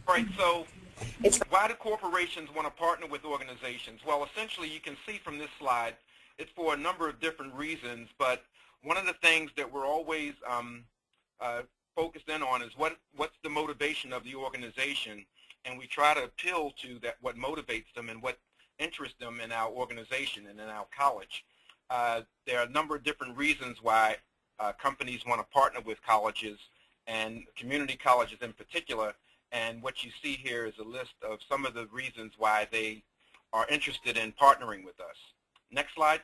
All right, so why do corporations want to partner with organizations? Well, essentially, you can see from this slide, it's for a number of different reasons, but one of the things that we're always focused in on is what's the motivation of the organization, and we try to appeal to that, what motivates them and what interests them in our organization and in our college. There are a number of different reasons why companies want to partner with colleges and community colleges in particular, and what you see here is a list of some of the reasons why they are interested in partnering with us. Next slide.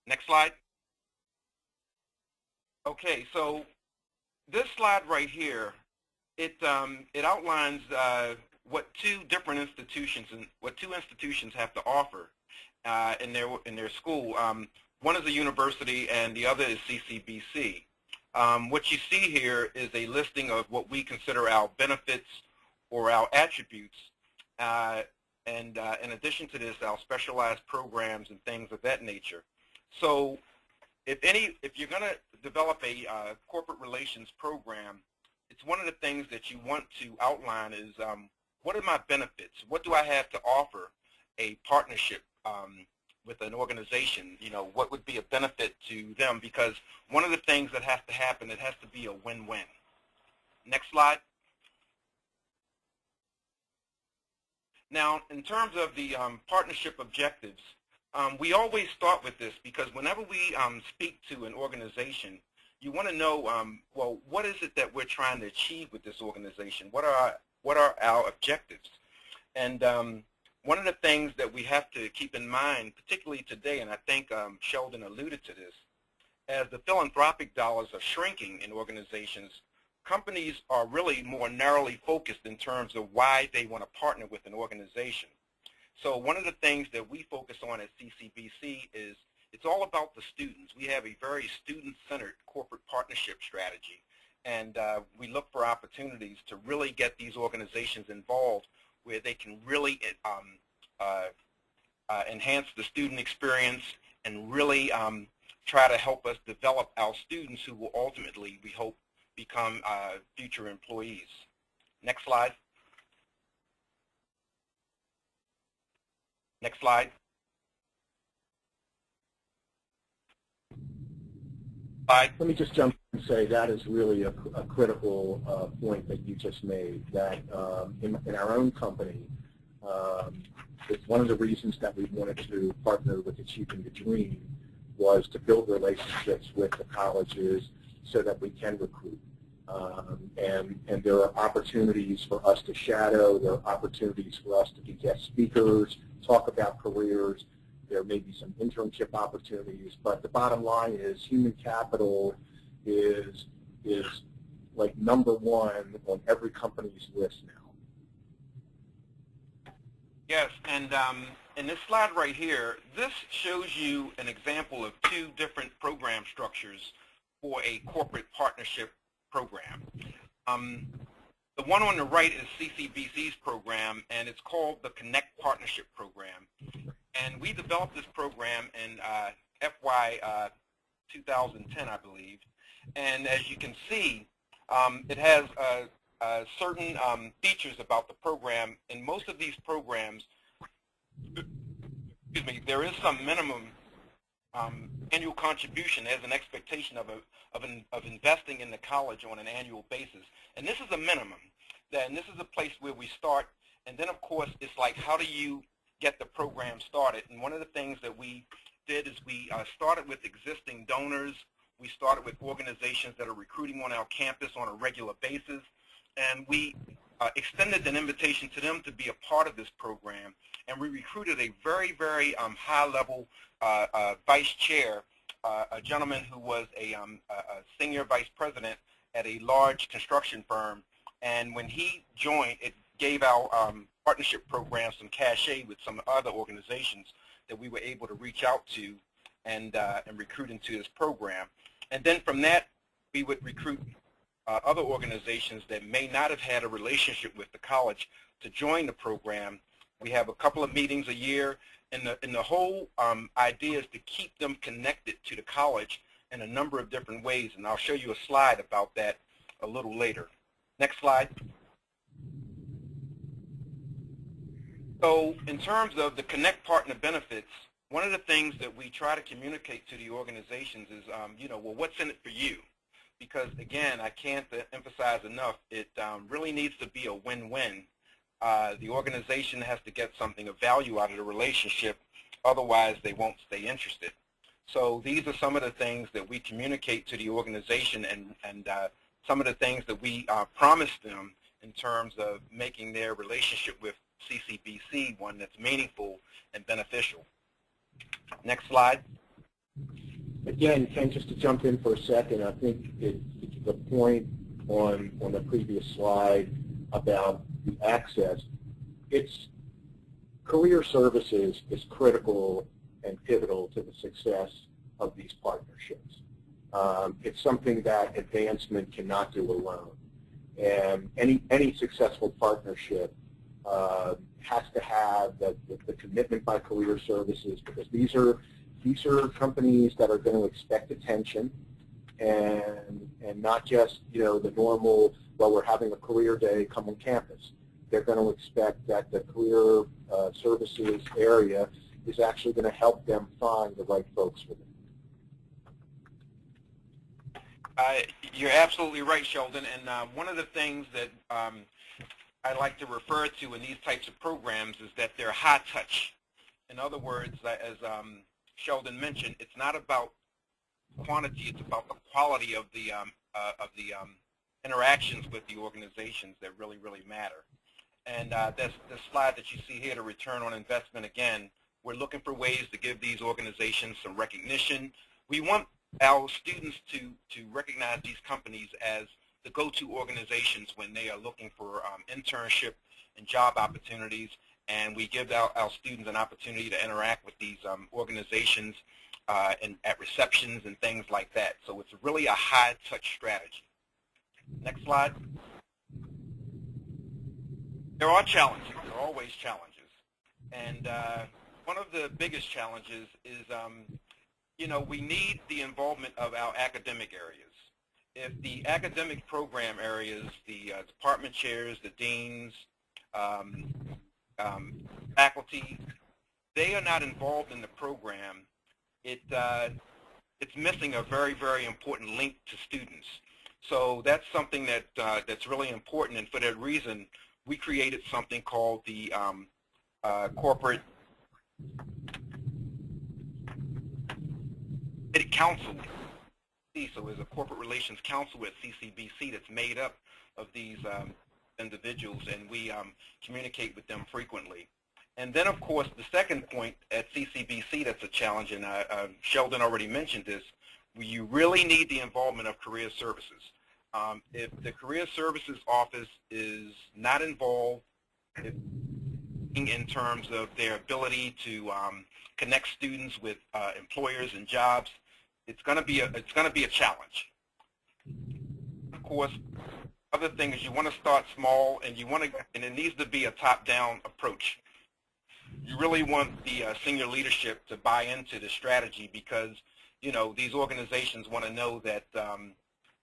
Next slide. Okay, so this slide right here, it outlines what two institutions have to offer in their school. One is a university and the other is CCBC. What you see here is a listing of what we consider our benefits or our attributes, and in addition to this, our specialized programs and things of that nature. So if you're going to develop a corporate relations program, it's one of the things that you want to outline is what are my benefits? What do I have to offer a partnership with an organization? You know, what would be a benefit to them? Because one of the things that has to happen, it has to be a win-win. Next slide. Now, in terms of the partnership objectives, we always start with this because whenever we speak to an organization, you want to know, well, what is it that we're trying to achieve with this organization? What are our objectives? And one of the things that we have to keep in mind, particularly today, and I think Sheldon alluded to this, as the philanthropic dollars are shrinking in organizations, companies are really more narrowly focused in terms of why they want to partner with an organization. So one of the things that we focus on at CCBC is it's all about the students. We have a very student-centered corporate partnership strategy, and we look for opportunities to really get these organizations involved where they can really enhance the student experience and really try to help us develop our students who will ultimately, we hope, become future employees. Next slide. Next slide. Let me just jump and say that is really a critical point that you just made, that in our own company, it's one of the reasons that we wanted to partner with Achieving the Dream was to build relationships with the colleges so that we can recruit. And there are opportunities for us to shadow, there are opportunities for us to be guest speakers, talk about careers. There may be some internship opportunities, but the bottom line is human capital is like number one on every company's list now. Yes, and in this slide right here, this shows you an example of two different program structures for a corporate partnership program. The one on the right is CCBC's program, and it's called the Connect Partnership Program. And we developed this program in FY 2010, I believe. And as you can see, it has certain features about the program. In most of these programs, excuse me, there is some minimum annual contribution as an expectation of investing in the college on an annual basis. And this is a minimum. And this is a place where we start. And then, of course, it's like, how do you get the program started? And one of the things that we did is we started with existing donors. We started with organizations that are recruiting on our campus on a regular basis. And we extended an invitation to them to be a part of this program. And we recruited a very, very high-level vice chair, a gentleman who was a senior vice president at a large construction firm. And when he joined, it gave our partnership program some cachet with some other organizations that we were able to reach out to and recruit into this program. And then from that, we would recruit other organizations that may not have had a relationship with the college to join the program. We have a couple of meetings a year, and the whole idea is to keep them connected to the college in a number of different ways, and I'll show you a slide about that a little later. Next slide. So in terms of the Connect Partner benefits, one of the things that we try to communicate to the organizations is, well, what's in it for you? Because, again, I can't emphasize enough, it really needs to be a win-win. The organization has to get something of value out of the relationship, otherwise they won't stay interested. So these are some of the things that we communicate to the organization and some of the things that we promise them in terms of making their relationship with CCBC one that's meaningful and beneficial. Next slide. Again, Ken, just to jump in for a second, I think the point on the previous slide about the access, career services is critical and pivotal to the success of these partnerships. It's something that advancement cannot do alone. And any successful partnership has to have the commitment by career services, because these are companies that are going to expect attention and not just the normal, well, we're having a career day, come on campus. They're going to expect that the career services area is actually going to help them find the right folks for them. You're absolutely right, Sheldon, and one of the things that I like to refer to in these types of programs is that they're high touch. In other words, as Sheldon mentioned, it's not about quantity, it's about the quality of the interactions with the organizations that really, really matter. And this slide that you see here, the return on investment, again, we're looking for ways to give these organizations some recognition. We want our students to recognize these companies as the go-to organizations when they are looking for internship and job opportunities, and we give our students an opportunity to interact with these organizations and at receptions and things like that. So it's really a high-touch strategy. Next slide. There are challenges. There are always challenges. And one of the biggest challenges is, we need the involvement of our academic areas. If the academic program areas, the department chairs, the deans, faculty, they are not involved in the program, it's missing a very, very important link to students. So that's something that's really important, and for that reason, we created something called the Corporate Council. So there's a Corporate Relations Council at CCBC that's made up of these individuals, and we communicate with them frequently. And then, of course, the second point at CCBC that's a challenge, and Sheldon already mentioned this, you really need the involvement of career services. If the career services office is not involved in terms of their ability to connect students with employers and jobs, it's going to be a challenge. Of course, other thing is you want to start small, and and it needs to be a top-down approach. You really want the senior leadership to buy into the strategy, because these organizations want to know that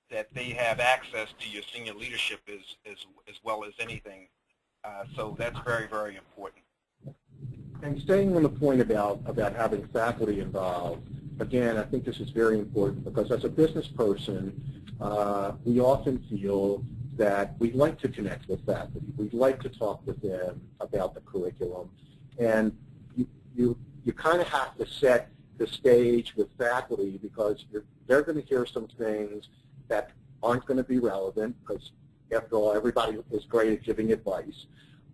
that they have access to your senior leadership as well as anything. So that's very, very important. And staying on the point about having faculty involved, again, I think this is very important, because as a business person, we often feel that we'd like to connect with faculty. We'd like to talk with them about the curriculum. And you kind of have to set the stage with faculty, because they're going to hear some things that aren't going to be relevant, because after all, everybody is great at giving advice.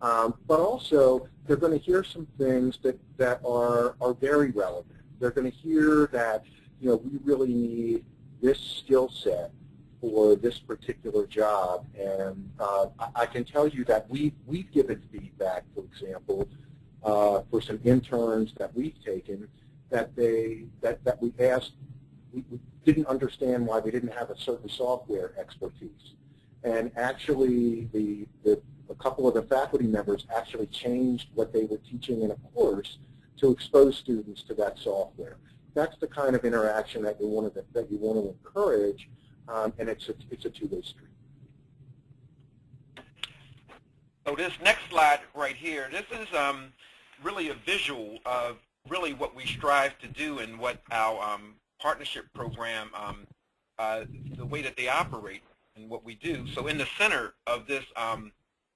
But also, they're going to hear some things that are very relevant. They're going to hear that, we really need this skill set for this particular job. And I can tell you that we've given feedback, for example, for some interns that we've taken, that we asked, we didn't understand why they didn't have a certain software expertise. And actually, a couple of the faculty members actually changed what they were teaching in a course to expose students to that software. That's the kind of interaction that you want to encourage, and it's a two-way street. So this next slide right here, this is really a visual of really what we strive to do and what our partnership program, the way that they operate and what we do. So in the center of this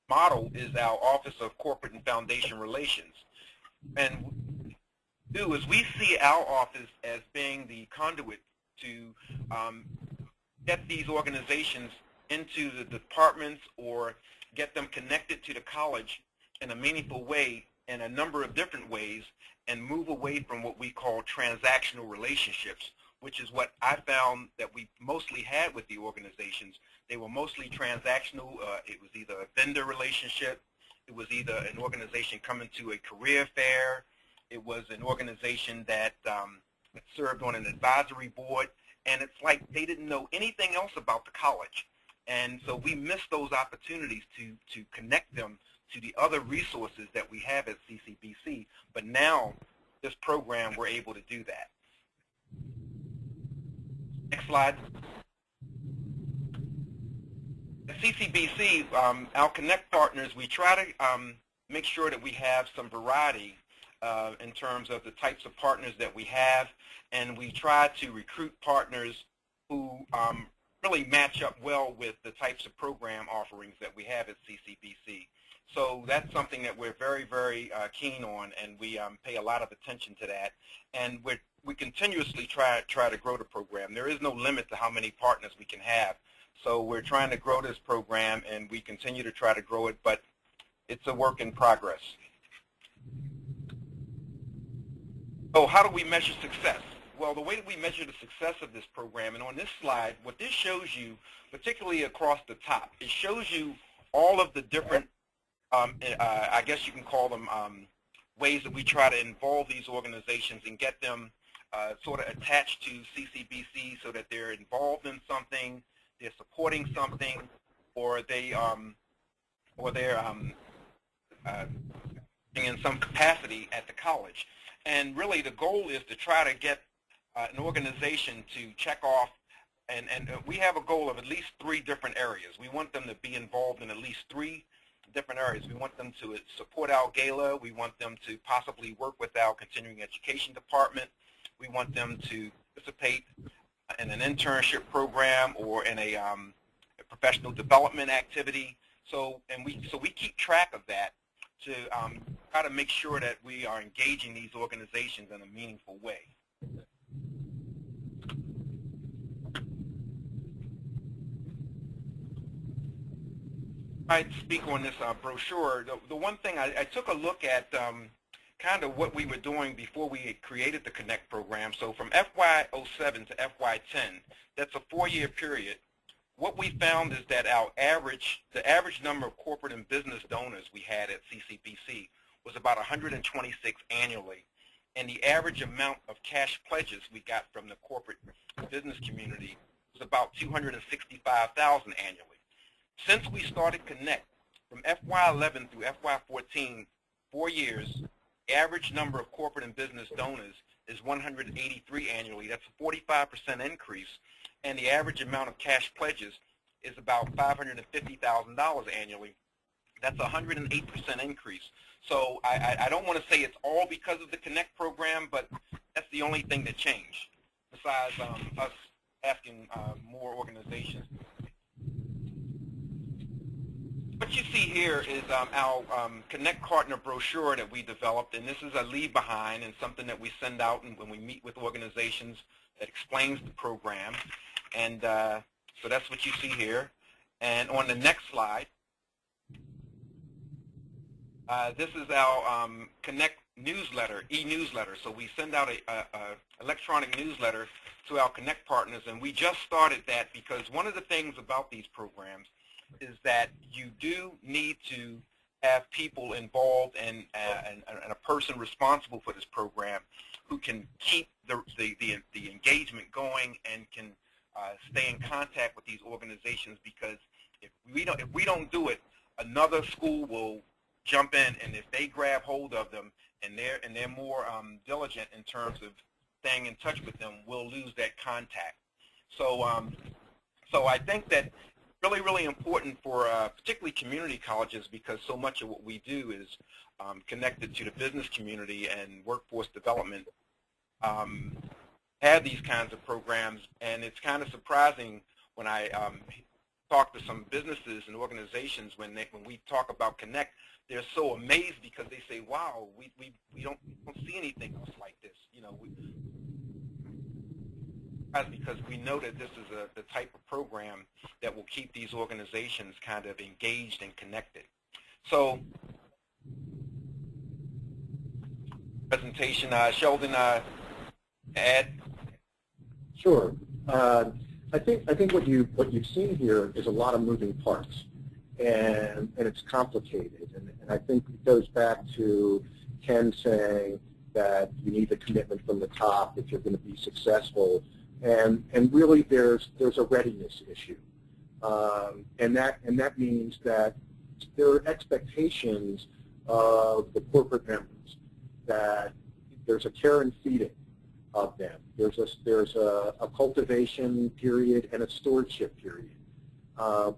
model is our Office of Corporate and Foundation Relations. And what we do is we see our office as being the conduit to get these organizations into the departments or get them connected to the college in a meaningful way in a number of different ways and move away from what we call transactional relationships, which is what I found that we mostly had with the organizations. They were mostly transactional. It was either a vendor relationship. It was either an organization coming to a career fair. It was an organization that served on an advisory board. And it's like they didn't know anything else about the college. And so we missed those opportunities to connect them to the other resources that we have at CCBC. But now, this program, we're able to do that. Next slide. At CCBC, our Connect partners, we try to make sure that we have some variety in terms of the types of partners that we have, and we try to recruit partners who really match up well with the types of program offerings that we have at CCBC. So that's something that we're very, very keen on, and we pay a lot of attention to that. And we continuously try to grow the program. There is no limit to how many partners we can have. So we're trying to grow this program, and we continue to try to grow it, but it's a work in progress. So how do we measure success? Well, the way that we measure the success of this program, and on this slide, what this shows you, particularly across the top, it shows you all of the different, I guess you can call them ways that we try to involve these organizations and get them sort of attached to CCBC so that they're involved in something, they're supporting something, or they're in some capacity at the college. And really the goal is to try to get an organization to check off, and we have a goal of at least 3 different areas. We want them to be involved in at least 3 different areas. We want them to support our gala. We want them to possibly work with our continuing education department. We want them to participate in an internship program or in a professional development activity. So we keep track of that to try to make sure that we are engaging these organizations in a meaningful way. I speak on this brochure. The one thing I took a look at kind of what we were doing before we created the Connect program. So from FY07 to FY10, that's a 4-year period. What we found is that the average number of corporate and business donors we had at CCBC was about 126 annually, and the average amount of cash pledges we got from the corporate business community was about 265,000 annually. Since we started Connect, from FY11 through FY14, 4 years, the average number of corporate and business donors is 183 annually. That's a 45% increase. And the average amount of cash pledges is about $550,000 annually. That's a 108% increase. So I don't want to say it's all because of the Connect program, but that's the only thing that changed, besides us asking more organizations. What you see here is our Connect Partner brochure that we developed, and this is a leave behind and something that we send out when we meet with organizations that explains the program. And so that's what you see here. And on the next slide, this is our Connect newsletter, e-newsletter. So we send out a electronic newsletter to our Connect partners, and we just started that because one of the things about these programs is that you do need to have people involved and a person responsible for this program who can keep the engagement going and can stay in contact with these organizations, because if we don't do it, another school will jump in, and if they grab hold of them and they're more diligent in terms of staying in touch with them, we'll lose that contact. So so I think that really, really important for particularly community colleges, because so much of what we do is connected to the business community and workforce development. Have these kinds of programs, and it's kind of surprising when I talk to some businesses and organizations when we talk about Connect, they're so amazed because they say, "Wow, we don't see anything else like this." You know, that's because we know that this is the type of program that will keep these organizations kind of engaged and connected. So, presentation, Sheldon, add. Sure. I think what you've seen here is a lot of moving parts, and it's complicated, and I think it goes back to Ken saying that you need the commitment from the top if you're going to be successful, and really there's a readiness issue, and that means that there are expectations of the corporate members, that there's a care and feeding of them. There's a cultivation period and a stewardship period.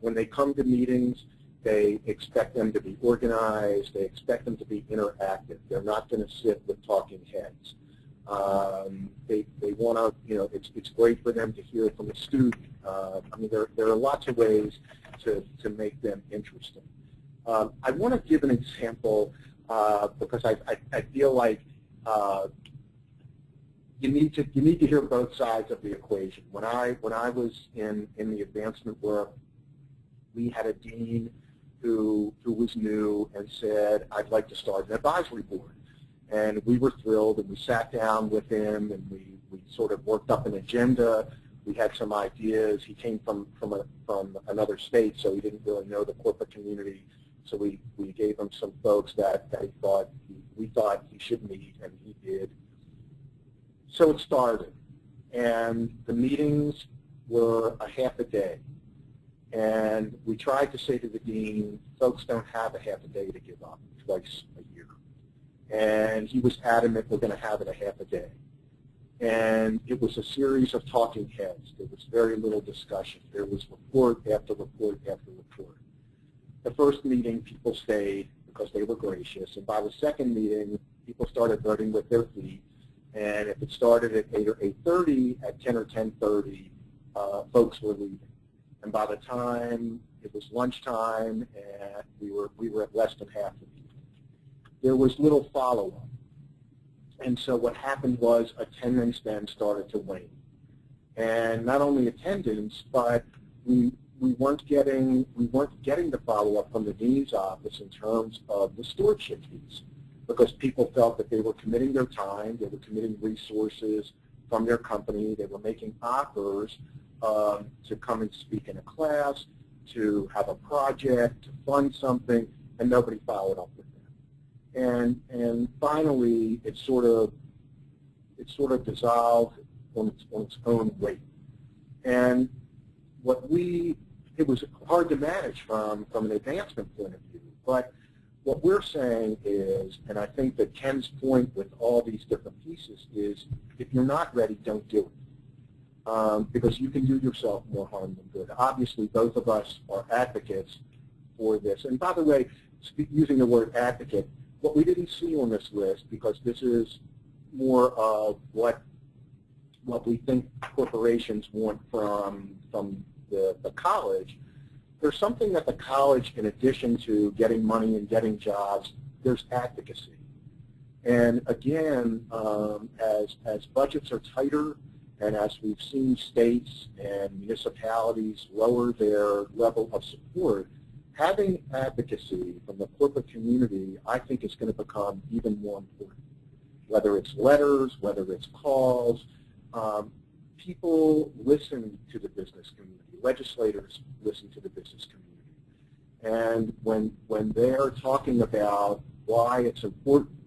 When they come to meetings, they expect them to be organized. They expect them to be interactive. They're not going to sit with talking heads. They want to, you know, it's great for them to hear from a student. I mean, there are lots of ways to make them interesting. I want to give an example because I feel like you need to hear both sides of the equation. When I was in the advancement work, we had a dean who was new and said, "I'd like to start an advisory board." And we were thrilled, and we sat down with him, and we sort of worked up an agenda. We had some ideas. He came from another state, so he didn't really know the corporate community. So we gave him some folks that we thought he should meet, and he did. So it started, and the meetings were a half a day. And we tried to say to the dean, folks don't have a half a day to give up twice a year. And he was adamant we're going to have it a half a day. And it was a series of talking heads. There was very little discussion. There was report after report after report. The first meeting, people stayed because they were gracious. And by the second meeting, people started voting with their feet. And if it started at 8 or 8:30, at 10 or 10:30, folks were leaving. And by the time it was lunchtime, and we were at less than half the people. There was little follow-up. And so what happened was attendance then started to wane. And not only attendance, but we weren't getting the follow-up from the dean's office in terms of the stewardship piece, because people felt that they were committing their time, they were committing resources from their company, they were making offers to come and speak in a class, to have a project, to fund something, and nobody followed up with them. And finally, it sort of dissolved on its own weight. And it was hard to manage from an advancement point of view, but what we're saying is, and I think that Ken's point with all these different pieces is, if you're not ready, don't do it. Because you can do yourself more harm than good. Obviously, both of us are advocates for this. And by the way, using the word advocate, what we didn't see on this list, because this is more of what we think corporations want from the college, there's something that the college, in addition to getting money and getting jobs, there's advocacy. And again, as budgets are tighter, and as we've seen states and municipalities lower their level of support, having advocacy from the corporate community, I think, is going to become even more important. Whether it's letters, whether it's calls, people listen to the business community. Legislators listen to the business community. And when they're talking about why it's important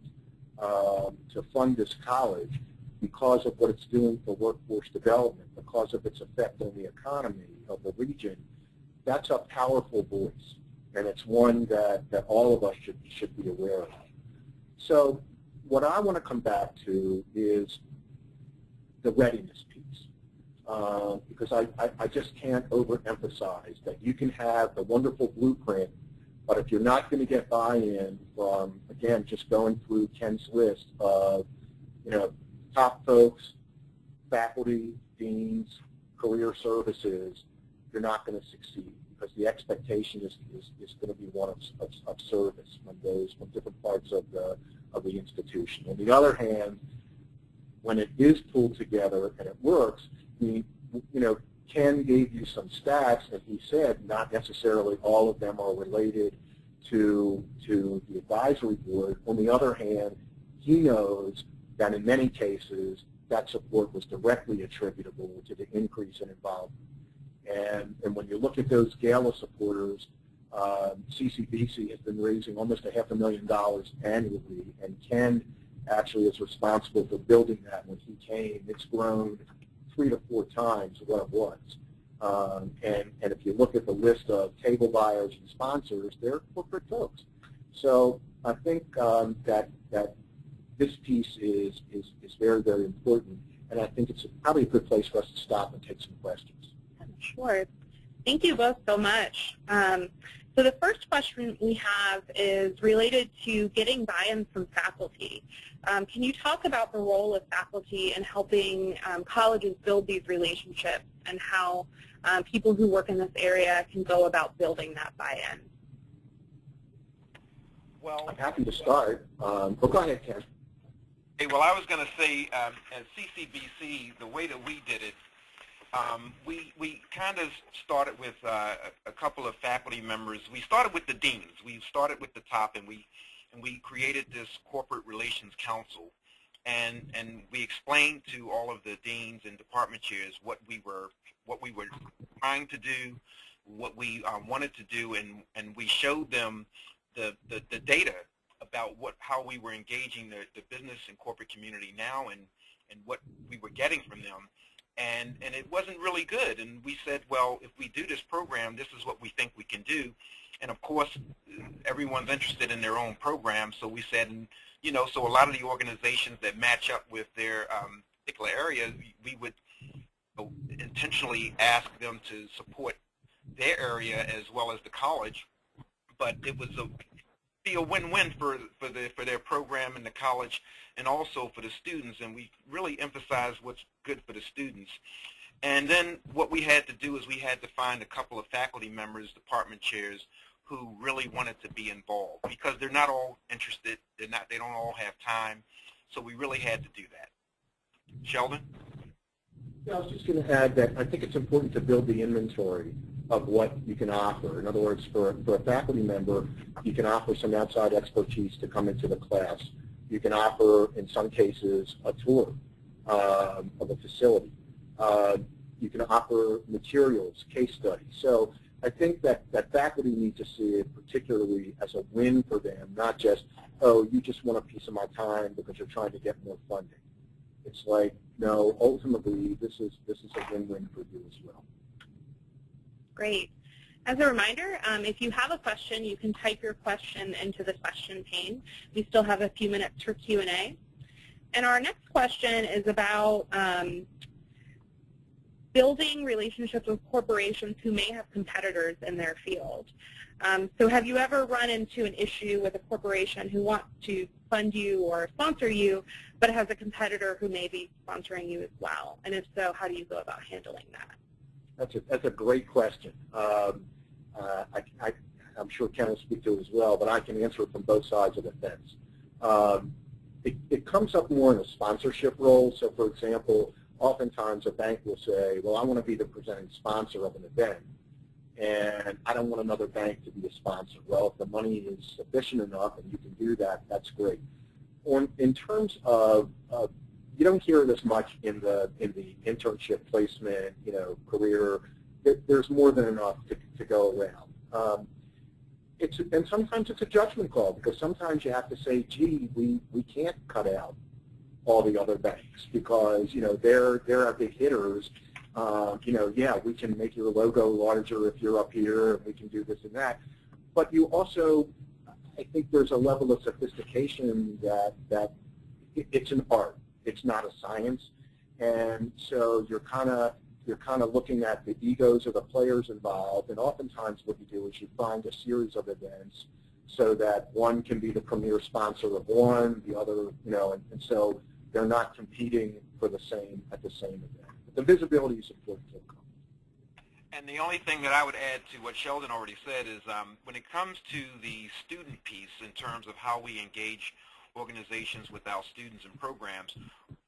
to fund this college, because of what it's doing for workforce development, because of its effect on the economy of the region, that's a powerful voice, and it's one that all of us should be aware of. So what I want to come back to is the readiness piece. because I just can't overemphasize that you can have the wonderful blueprint, but if you're not going to get buy-in from, again, just going through Ken's list of, top folks, faculty, deans, career services, you're not going to succeed, because the expectation is going to be one of service from different parts of the institution. On the other hand, when it is pulled together and it works, Ken gave you some stats, and he said not necessarily all of them are related to the advisory board. On the other hand, he knows that in many cases that support was directly attributable to the increase in involvement. And when you look at those gala supporters, CCBC has been raising almost $500,000 annually, and Ken actually is responsible for building that. When he came, it's grown 3 to 4 times what it was. And if you look at the list of table buyers and sponsors, they're corporate folks. So I think that this piece is very, very important, and I think it's probably a good place for us to stop and take some questions. Sure. Thank you both so much. So the first question we have is related to getting buy-in from faculty. Can you talk about the role of faculty in helping colleges build these relationships, and how people who work in this area can go about building that buy-in? Well, I'm happy to start. Go ahead, Ken. Hey, well, I was going to say, at CCBC, the way that we did it, we kind of started with a couple of faculty members. We started with the deans. We started with the top, and we created this corporate relations council, and we explained to all of the deans and department chairs what we were trying to do, what we wanted to do, and we showed them the data about how we were engaging the business and corporate community now, and what we were getting from them. And it wasn't really good. And we said, well, if we do this program, this is what we think we can do. And of course, everyone's interested in their own program. So we said, so a lot of the organizations that match up with their particular area, we would intentionally ask them to support their area as well as the college. But it was be a win-win for their program and the college, and also for the students, and we really emphasize what's good for the students. And then what we had to do is we had to find a couple of faculty members, department chairs, who really wanted to be involved, because they're not all interested, they don't all have time, so we really had to do that. Sheldon? Yeah, I was just going to add that I think it's important to build the inventory of what you can offer. In other words, for a faculty member, you can offer some outside expertise to come into the class. You can offer, in some cases, a tour of a facility. You can offer materials, case studies. So I think that faculty need to see it particularly as a win for them, not just, oh, you just want a piece of my time because you're trying to get more funding. It's like, no, ultimately, this is a win-win for you as well. Great. As a reminder, if you have a question, you can type your question into the question pane. We still have a few minutes for Q&A. And our next question is about building relationships with corporations who may have competitors in their field. So have you ever run into an issue with a corporation who wants to fund you or sponsor you, but has a competitor who may be sponsoring you as well? And if so, how do you go about handling that? That's a great question. I'm sure Ken will speak to it as well, but I can answer it from both sides of the fence. It comes up more in a sponsorship role. So, for example, oftentimes a bank will say, well, I want to be the presenting sponsor of an event, and I don't want another bank to be a sponsor. Well, if the money is sufficient enough and you can do that, that's great. In terms of you don't hear this much in the internship placement, career. There's more than enough to go around. And sometimes it's a judgment call, because sometimes you have to say, gee, we can't cut out all the other banks because they're our big hitters. Yeah, we can make your logo larger if you're up here, and we can do this and that. But you also, I think there's a level of sophistication that it's an art. It's not a science. And so you're kind of you're kind of looking at the egos of the players involved, and oftentimes what you do is you find a series of events so that one can be the premier sponsor of one, the other, and so they're not competing for the same at the same event. But the visibility is important to the company. And the only thing that I would add to what Sheldon already said is when it comes to the student piece in terms of how we engage organizations with our students and programs,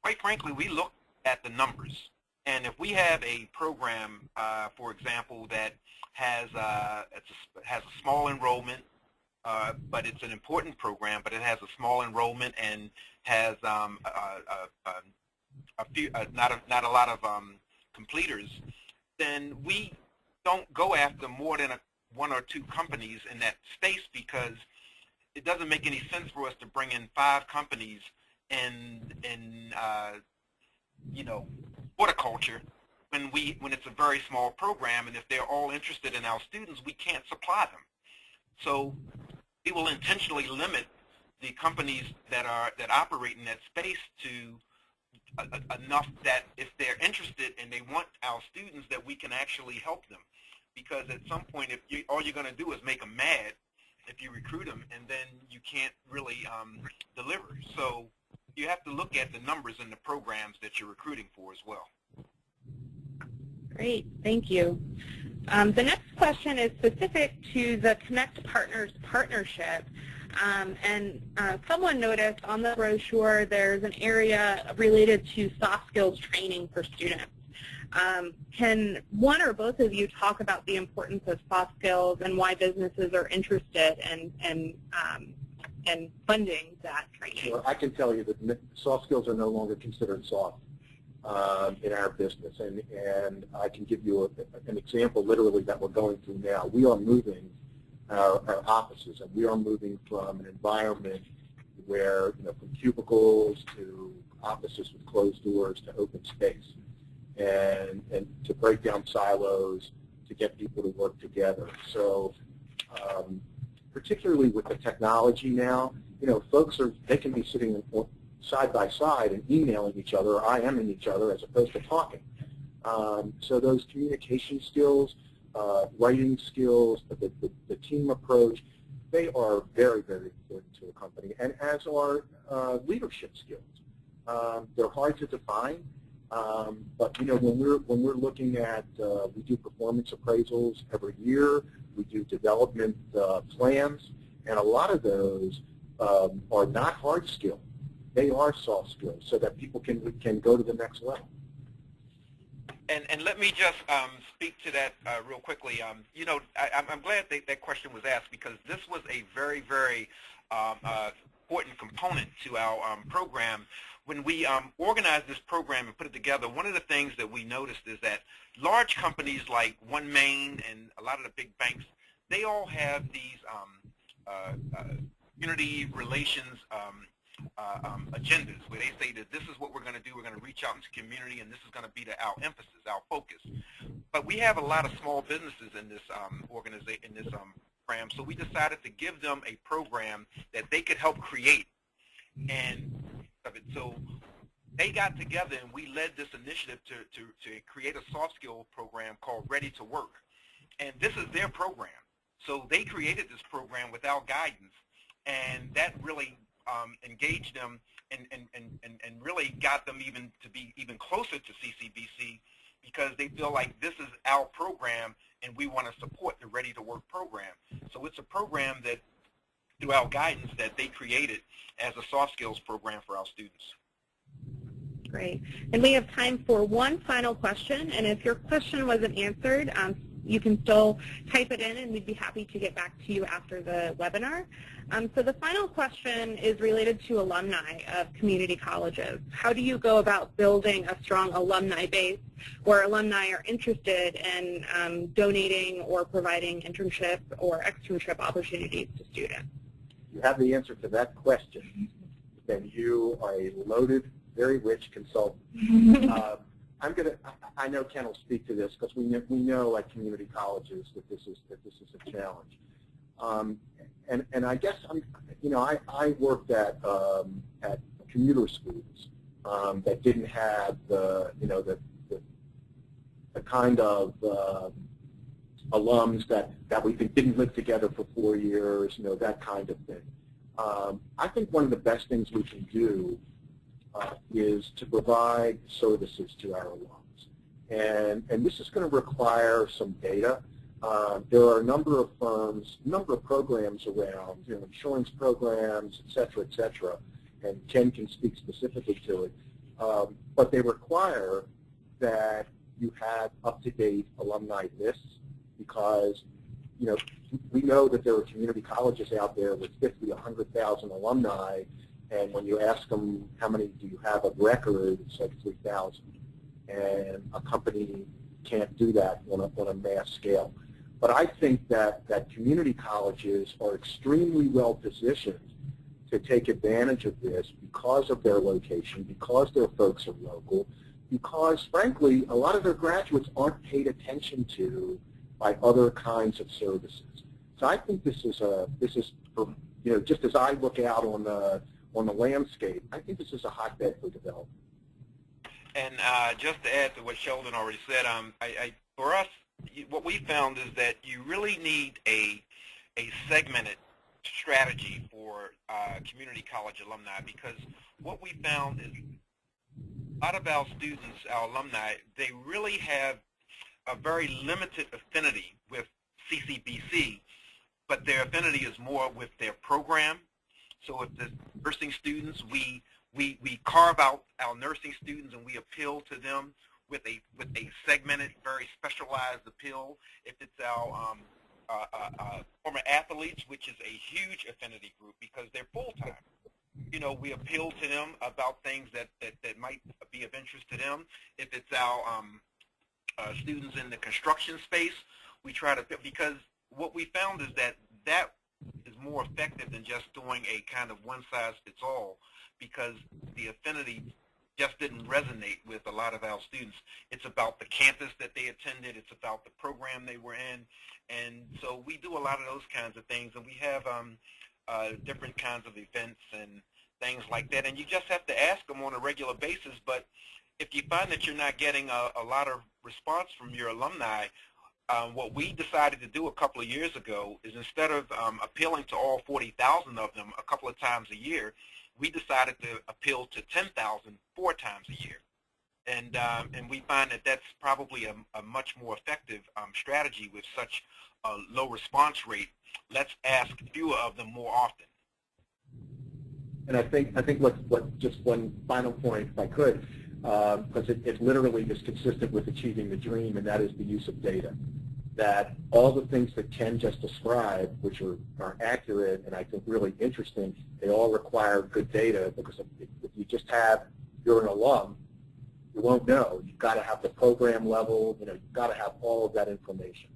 quite frankly, we look at the numbers. And if we have a program, for example, that has a small enrollment, but it's an important program, but it has a small enrollment and has not a lot of completers, then we don't go after more than one or two companies in that space, because it doesn't make any sense for us to bring in 5 companies in horticulture when it's a very small program, and if they're all interested in our students, we can't supply them. So we will intentionally limit the companies that operate in that space to enough that if they're interested and they want our students, that we can actually help them. Because at some point, all you're going to do is make them mad if you recruit them, and then you can't really deliver. So you have to look at the numbers in the programs that you're recruiting for as well. Great, thank you. The next question is specific to the Connect Partners partnership. Someone noticed on the brochure there's an area related to soft skills training for students. Can one or both of you talk about the importance of soft skills and why businesses are interested in funding that training? Sure. I can tell you that soft skills are no longer considered soft in our business, and I can give you an example literally that we're going through now. We are moving our offices, and we are moving from an environment where, from cubicles to offices with closed doors to open space, and to break down silos, to get people to work together. So particularly with the technology now, folks they can be sitting side by side and emailing each other, or IMing each other, as opposed to talking. So those communication skills, writing skills, the team approach, they are very, very important to a company, and as are leadership skills. They're hard to define, but when we're looking at, we do performance appraisals every year, we do development plans, and a lot of those are not hard skills. They are soft skills, so that people can go to the next level. And let me just speak to that real quickly. I'm glad that question was asked, because this was a very, very important component to our program. When we organized this program and put it together, one of the things that we noticed is that large companies like OneMain and a lot of the big banks, they all have these community relations agendas, where they say that this is what we're going to do. We're going to reach out into community, and this is going to be our emphasis, our focus. But we have a lot of small businesses in this program, so we decided to give them a program that they could help create. And so they got together, and we led this initiative to create a soft skill program called Ready to Work. And this is their program. So they created this program with our guidance, and that really engaged them and really got them to be even closer to CCBC, because they feel like this is our program and we want to support the Ready to Work program. So it's a program that, through our guidance, that they created as a soft skills program for our students. Great. And we have time for one final question, and if your question wasn't answered, you can still type it in, and we'd be happy to get back to you after the webinar. So the final question is related to alumni of community colleges. How do you go about building a strong alumni base where alumni are interested in donating or providing internship or externship opportunities to students? If you have the answer to that question, then you are a loaded, very rich consultant. I know Ken will speak to this, because we know at community colleges that this is a challenge. And I guess I worked at commuter schools that didn't have the the kind of alums that we think didn't live together for 4 years, that kind of thing. I think one of the best things we can do is to provide services to our alums. And this is going to require some data. There are a number of firms, a number of programs around, insurance programs, et cetera, and Ken can speak specifically to it. But they require that you have up-to-date alumni lists because, we know that there are community colleges out there with 50, 100,000 alumni, and when you ask them how many do you have of record, it's like 3,000. And a company can't do that on a mass scale. But I think that community colleges are extremely well positioned to take advantage of this because of their location, because their folks are local, because, frankly, a lot of their graduates aren't paid attention to by other kinds of services. So I think this is just as I look out on the landscape, I think this is a hotbed for development. And just to add to what Sheldon already said, for us, what we found is that you really need a segmented strategy for community college alumni, because what we found is a lot of our students, our alumni, they really have a very limited affinity with CCBC, but their affinity is more with their program. So if the nursing students, we carve out our nursing students and we appeal to them with a segmented, very specialized appeal. If it's our former athletes, which is a huge affinity group because they're full-time, we appeal to them about things that might be of interest to them. If it's our students in the construction space, we try to, because what we found is that is more effective than just doing a kind of one-size-fits-all, because the affinity just didn't resonate with a lot of our students. It's about the campus that they attended. It's about the program they were in. And so we do a lot of those kinds of things, and we have different kinds of events and things like that. And you just have to ask them on a regular basis. But if you find that you're not getting a lot of response from your alumni, what we decided to do a couple of years ago is, instead of appealing to all 40,000 of them a couple of times a year, we decided to appeal to 10,000 4 times a year. And we find that that's probably a much more effective strategy with such a low response rate. Let's ask fewer of them more often. And I think what just one final point, if I could, because it literally is consistent with achieving the dream, and that is the use of data. That all the things that Ken just described, which are accurate and I think really interesting, they all require good data, because if you just you're an alum, you won't know. You've got to have the program level, you've got to have all of that information.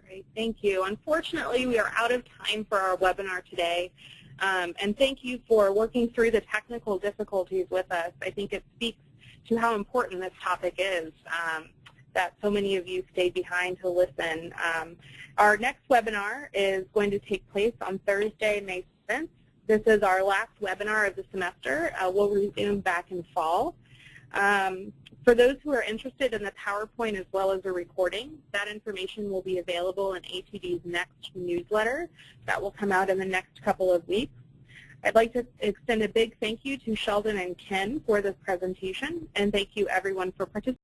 Great, thank you. Unfortunately, we are out of time for our webinar today. And thank you for working through the technical difficulties with us. I think it speaks to how important this topic is, that so many of you stayed behind to listen. Our next webinar is going to take place on Thursday, May 7th. This is our last webinar of the semester. We'll resume back in fall. For those who are interested in the PowerPoint as well as a recording, that information will be available in ATD's next newsletter that will come out in the next couple of weeks. I'd like to extend a big thank you to Sheldon and Ken for this presentation, and thank you everyone for participating.